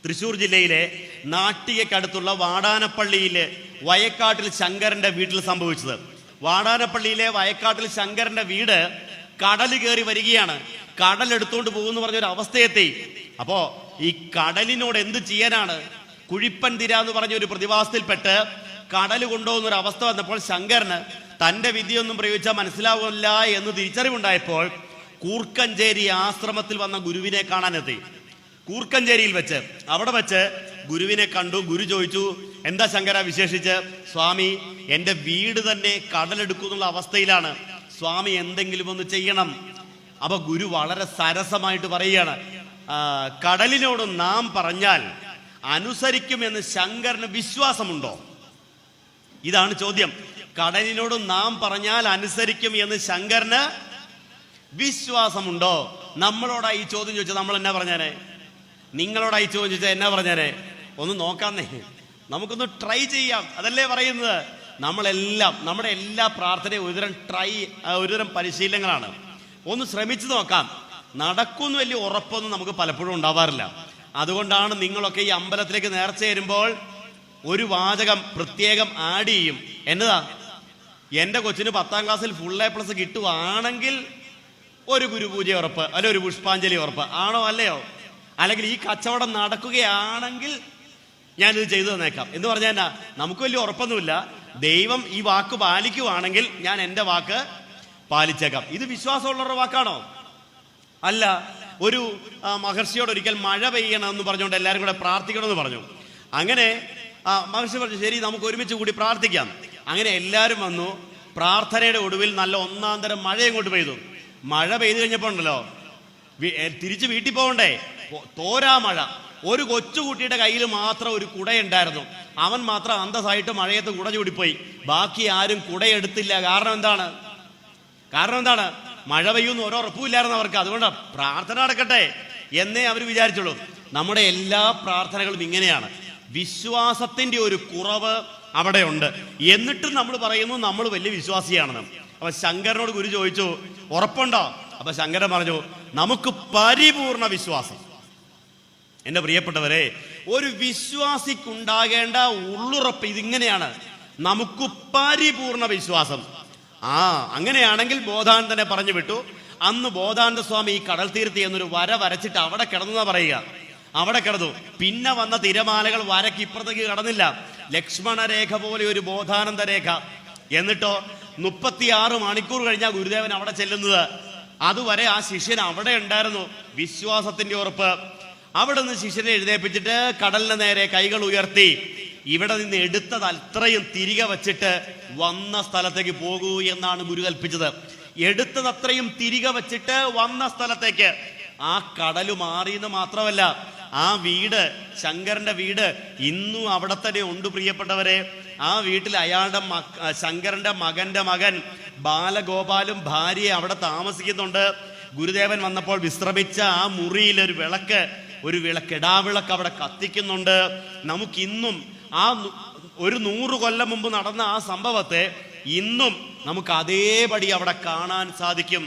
തൃശ്ശൂർ ജില്ലയിലെ നാട്ടികക്കടുത്തുള്ള വാടാനപ്പള്ളിയിലെ വയക്കാട്ടിൽ ശങ്കരന്റെ വീട്ടിൽ സംഭവിച്ചത്. വാടാനപ്പള്ളിയിലെ വയക്കാട്ടിൽ ശങ്കരന്റെ വീട് കടൽ കയറി വരികയാണ്. കടലെടുത്തോണ്ട് പോകുമെന്ന് പറഞ്ഞൊരു അവസ്ഥയെത്തി. അപ്പോ ഈ കടലിനോട് എന്ത് ചെയ്യാനാണ്? കുഴിപ്പൻ തിര എന്ന് പറഞ്ഞൊരു പ്രതിഭാസത്തിൽപ്പെട്ട് കടൽ കൊണ്ടുപോകുന്നൊരു അവസ്ഥ വന്നപ്പോൾ ശങ്കരന് തന്റെ വിധിയൊന്നും പ്രയോഗിച്ചാൽ മനസ്സിലാവില്ല എന്ന് തിരിച്ചറിവുണ്ടായപ്പോൾ കൂർക്കഞ്ചേരി ആശ്രമത്തിൽ വന്ന ഗുരുവിനെ കാണാനെത്തി. കൂർക്കഞ്ചേരിയിൽ വെച്ച് അവിടെ വെച്ച് ഗുരുവിനെ കണ്ടു. ഗുരു ചോദിച്ചു, എന്താ ശങ്കര വിശേഷിച്ച്? സ്വാമി, എൻ്റെ വീട് തന്നെ കടലെടുക്കുന്നുള്ള അവസ്ഥയിലാണ്, സ്വാമി എന്തെങ്കിലും ഒന്ന് ചെയ്യണം. അപ്പൊ ഗുരു വളരെ സരസമായിട്ട് പറയുകയാണ്, കടലിനോട് നാം പറഞ്ഞാൽ അനുസരിക്കുമെന്ന് ശങ്കരന് വിശ്വാസമുണ്ടോ? ഇതാണ് ചോദ്യം. കടലിനോട് നാം പറഞ്ഞാൽ അനുസരിക്കും എന്ന് ശങ്കരന് വിശ്വാസമുണ്ടോ? നമ്മളോടായി ചോദ്യം ചോദിച്ചാൽ നമ്മൾ എന്നാ പറഞ്ഞേനെ? നിങ്ങളോടായി ചോദ്യം ചോദിച്ചാൽ എന്നാ പറഞ്ഞേനെ? ഒന്ന് നോക്കാന്നേ, നമുക്കൊന്ന് ട്രൈ ചെയ്യാം. അതല്ലേ പറയുന്നത്. നമ്മളെല്ലാം നമ്മുടെ എല്ലാ പ്രാർത്ഥനയും ഒരുതരം പരിശീലനങ്ങളാണ്. ഒന്ന് ശ്രമിച്ചു നോക്കാം. നടക്കുമെന്ന് വലിയ ഉറപ്പൊന്നും നമുക്ക് പലപ്പോഴും ഉണ്ടാവാറില്ല. അതുകൊണ്ടാണ് നിങ്ങളൊക്കെ ഈ അമ്പലത്തിലേക്ക് നേർച്ച വരുമ്പോൾ ഒരു വാചകം പ്രത്യേകം ആഡ് ചെയ്യും. എന്നതാ? എൻ്റെ കൊച്ചിന് 10ാം ക്ലാസ്സിൽ ഫുൾ A+ കിട്ടുവാണെങ്കിൽ ഒരു ഗുരുപൂജ ഉറപ്പ്, അല്ലെ ഒരു പുഷ്പാഞ്ജലി ഉറപ്പ്. ആണോ അല്ലയോ? അല്ലെങ്കിൽ ഈ കച്ചവടം നടക്കുകയാണെങ്കിൽ ഞാനിത് ചെയ്തു തന്നേക്കാം എന്ന് പറഞ്ഞാൽ എന്നാ? നമുക്ക് വലിയ ഉറപ്പൊന്നുമില്ല. ദൈവം ഈ വാക്ക് പാലിക്കുവാണെങ്കിൽ ഞാൻ എൻ്റെ വാക്ക് പാലിച്ചേക്കാം. ഇത് വിശ്വാസമുള്ളവരുടെ വാക്കാണോ? അല്ല. ഒരു മഹർഷിയോട് ഒരിക്കൽ മഴ പെയ്യണമെന്ന് പറഞ്ഞുകൊണ്ട് എല്ലാവരും കൂടെ പ്രാർത്ഥിക്കണമെന്ന് പറഞ്ഞു. അങ്ങനെ മഹർഷി പറഞ്ഞു, ശരി, നമുക്ക് ഒരുമിച്ച് കൂടി പ്രാർത്ഥിക്കാം. അങ്ങനെ എല്ലാവരും വന്നു. പ്രാർത്ഥനയുടെ ഒടുവിൽ നല്ല ഒന്നാം തരം മഴ ഇങ്ങോട്ട് പെയ്തു. മഴ പെയ്തു കഴിഞ്ഞപ്പോൾ ഉണ്ടല്ലോ, തിരിച്ച് വീട്ടിൽ പോകണ്ടേ, തോരാ മഴ. ഒരു കൊച്ചുകുട്ടിയുടെ കയ്യിൽ മാത്രം ഒരു കുടയുണ്ടായിരുന്നു. അവൻ മാത്രം അന്തസ്സായിട്ട് മഴയത്ത് കുട ചൂടിപ്പോയി. ബാക്കി ആരും കുടയെടുത്തില്ല. കാരണം എന്താണ്? മഴ പെയ്യുമെന്ന് ഓരോ ഉറപ്പുമില്ലായിരുന്നു അവർക്ക്. അതുകൊണ്ട് പ്രാർത്ഥന നടക്കട്ടെ എന്നേ അവർ വിചാരിച്ചുള്ളൂ. നമ്മുടെ എല്ലാ പ്രാർത്ഥനകളും ഇങ്ങനെയാണ്. വിശ്വാസത്തിന്റെ ഒരു കുറവ് അവിടെ ഉണ്ട്. എന്നിട്ടും നമ്മൾ പറയുന്നു നമ്മൾ വലിയ വിശ്വാസിയാണെന്ന്. അപ്പൊ ശങ്കരനോട് ഗുരു ചോദിച്ചു, ഉറപ്പുണ്ടോ? അപ്പൊ ശങ്കരൻ പറഞ്ഞു, നമുക്ക് പരിപൂർണ വിശ്വാസം. എന്റെ പ്രിയപ്പെട്ടവരെ, ഒരു വിശ്വാസിക്കുണ്ടാകേണ്ട ഉള്ളുറപ്പ് ഇതിങ്ങനെയാണ്, നമുക്ക് പരിപൂർണ വിശ്വാസം. അങ്ങനെയാണെങ്കിൽ ബോധാനന്ദനെ പറഞ്ഞു വിട്ടു. അന്ന് ബോധാനന്ദ സ്വാമി ഈ കടൽ തീരത്ത് എന്നൊരു വര വരച്ചിട്ട് അവിടെ കിടന്നെന്നാ പറയുക. അവിടെ കിടന്നു. പിന്നെ വന്ന തിരമാലകൾ വരയ്ക്ക് ഇപ്പുറത്തേക്ക് കടന്നില്ല. ലക്ഷ്മണരേഖ പോലെ ഒരു ബോധാനന്ദ രേഖ. എന്നിട്ടോ 36 മണിക്കൂർ കഴിഞ്ഞാൽ ഗുരുദേവൻ അവിടെ ചെല്ലുന്നത്. അതുവരെ ആ ശിഷ്യൻ അവിടെ ഉണ്ടായിരുന്നു. വിശ്വാസത്തിന്റെ ഉറപ്പ്. അവിടെ നിന്ന് ശിഷ്യനെ എഴുന്നേപ്പിച്ചിട്ട് കടലിന് നേരെ കൈകൾ ഉയർത്തി, ഇവിടെ നിന്ന് എടുത്തത് അത്രയും തിരികെ വച്ചിട്ട് വന്ന സ്ഥലത്തേക്ക് പോകൂ എന്നാണ് ഗുരു കൽപ്പിച്ചത്. എടുത്തത് അത്രയും തിരികെ വച്ചിട്ട് വന്ന സ്ഥലത്തേക്ക്. ആ കടല് മാറിയെന്ന് മാത്രമല്ല, ആ വീട്, ശങ്കരന്റെ വീട് ഇന്നും അവിടെ തന്നെ ഉണ്ട് പ്രിയപ്പെട്ടവരെ. ആ വീട്ടിൽ അയാളുടെ ശങ്കരന്റെ മകന്റെ മകൻ ബാലഗോപാലും ഭാര്യയെ അവിടെ താമസിക്കുന്നുണ്ട്. ഗുരുദേവൻ വന്നപ്പോൾ വിശ്രമിച്ച ആ മുറിയിൽ ഒരു കിടാവിളക്ക് അവിടെ കത്തിക്കുന്നുണ്ട്. നമുക്കിന്നും ആ ഒരു 100 കൊല്ലം മുമ്പ് നടന്ന ആ സംഭവത്തെ ഇന്നും നമുക്ക് അതേപടി അവിടെ കാണാൻ സാധിക്കും.